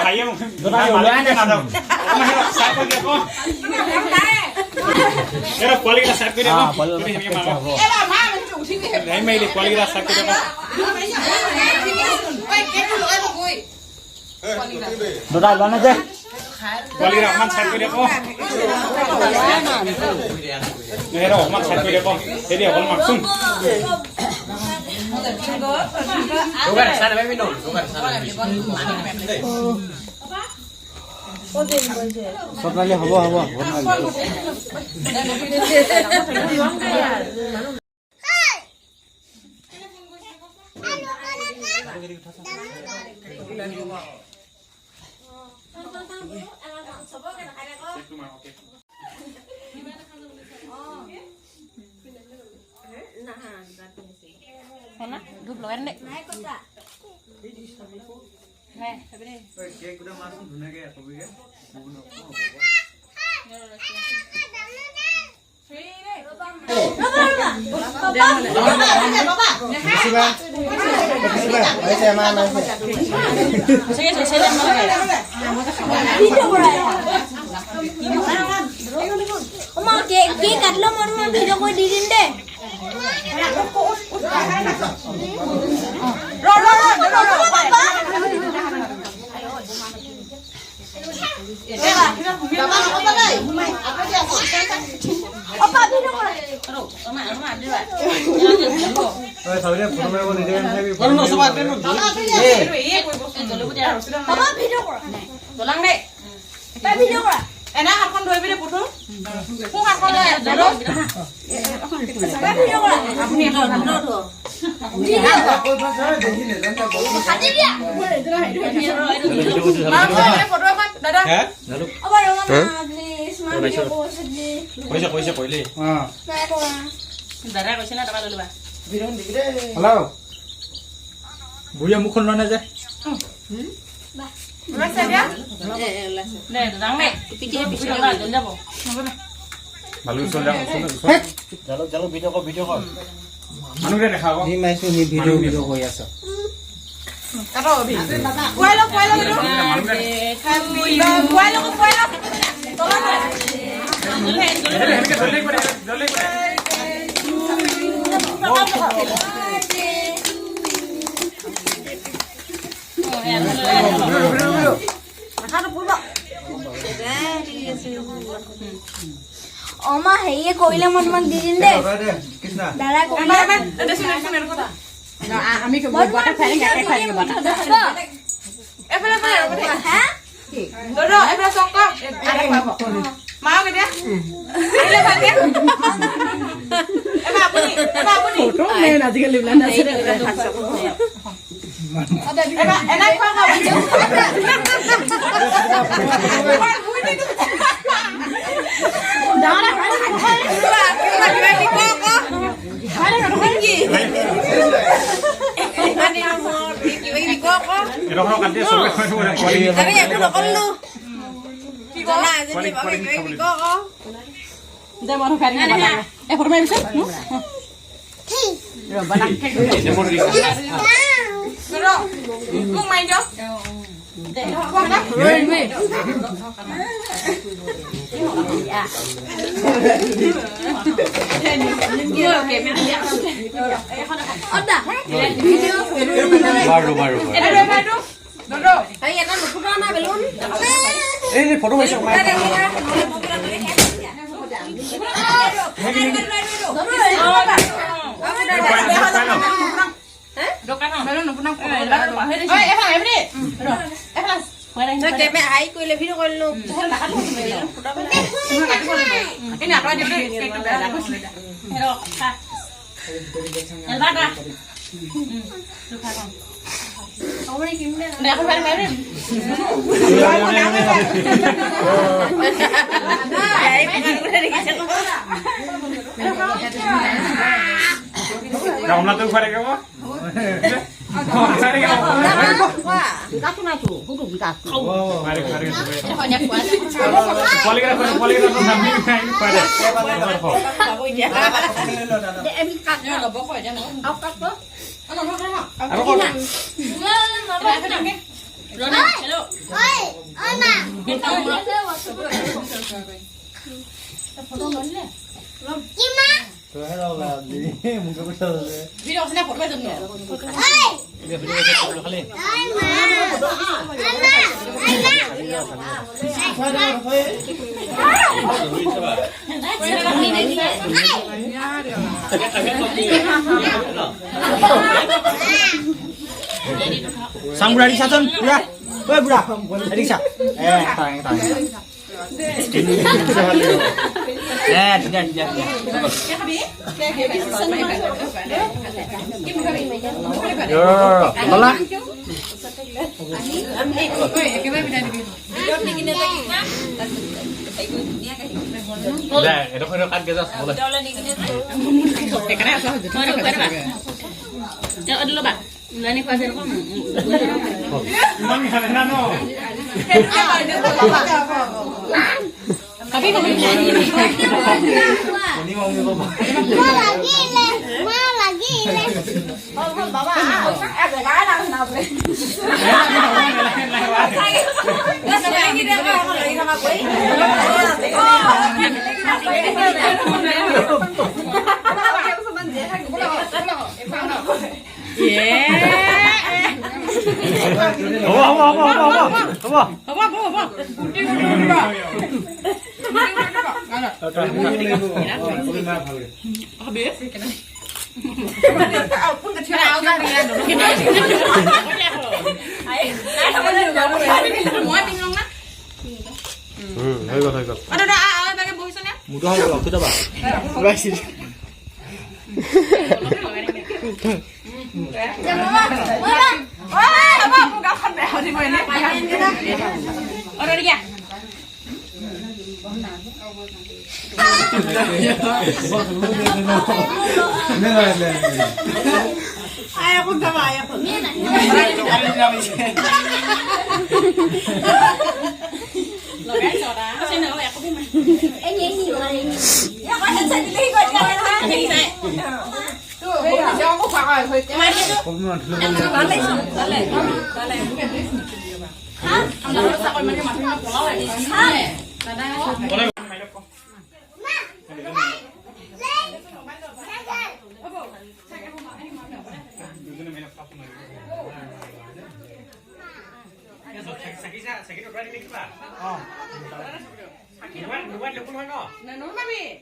ভাইয়ে দুটা ওলাই না নাও মানে সাইড কৰি দিয়ক এৰা কোৱালিটি সাইড কৰি দিয়ক তুমি হেমি মাৰো এবা মা মানে উঠি গে নাই মাইলি কোৱালিটি সাইড কৰি দিয়ক ওই কেটো লগাব কই দুটা ওলাই না যে কোৱালিটি অকমান সাইড কৰি দিয়ক এৰা অকমান সাইড কৰি দিয়ক এদি অকল মাকচোন Lugar sana may minum, lugar sana. Sotali habo. Mana? Duduk lower nek. Naik kota. Hai, apa ni? Cake udah masuk dunia ke apa begini? Halo. Buya mukhon mana aja? Masa dia? Nih, datang nih. Video lah, jangan apa. Malu sudah. Jalo video kok. Manu dia dekha kok. Ni mai su ni video koi asa. Karo abhi. Kualo. Jolly. Oma heye koile mon mak didin de dara ko আমি কি বটা খাই না খাই না বটা এফালে হ্যাঁ দরো এফালে সংক আরে পাবো মাও কে দিয়া আইলে পাবে এবা আপনি ফটো মে আজিকালি বলা না ছেড়ে এবা এনা খা খা দাঁড়া फोटो वैसे Kamu nak tu pada kamu? Saya kamu. Kita tu nak tu, hukum kita. Mari. Banyak kuat. Poligraf kami pada. Em cắt nha, là bố khỏi cho nó. Ốc cắt bố. Nó không. Apa kau? Hello. ঐ মা কি মা Video sini foto betul ni. ঐ Sang budak Risa Son, budak. Woi budak, Risa. Tang. Tidak. Yo, tolak. Dah, itu kan kita boleh. Jangan dulu, Pak. Lani pasir kok. Mami karena no. Tapi kamu ini. Ini mau ngomong. ma lagi le Bapak, ada kan kenapa? Lagi dia ngomong lagi sama gue. Mudah kalau kita bah. Baik. ini ya kan sendiri kok Sakit berani mikir pak. Oh. Sakit, luan, luan, luan, luan, luan.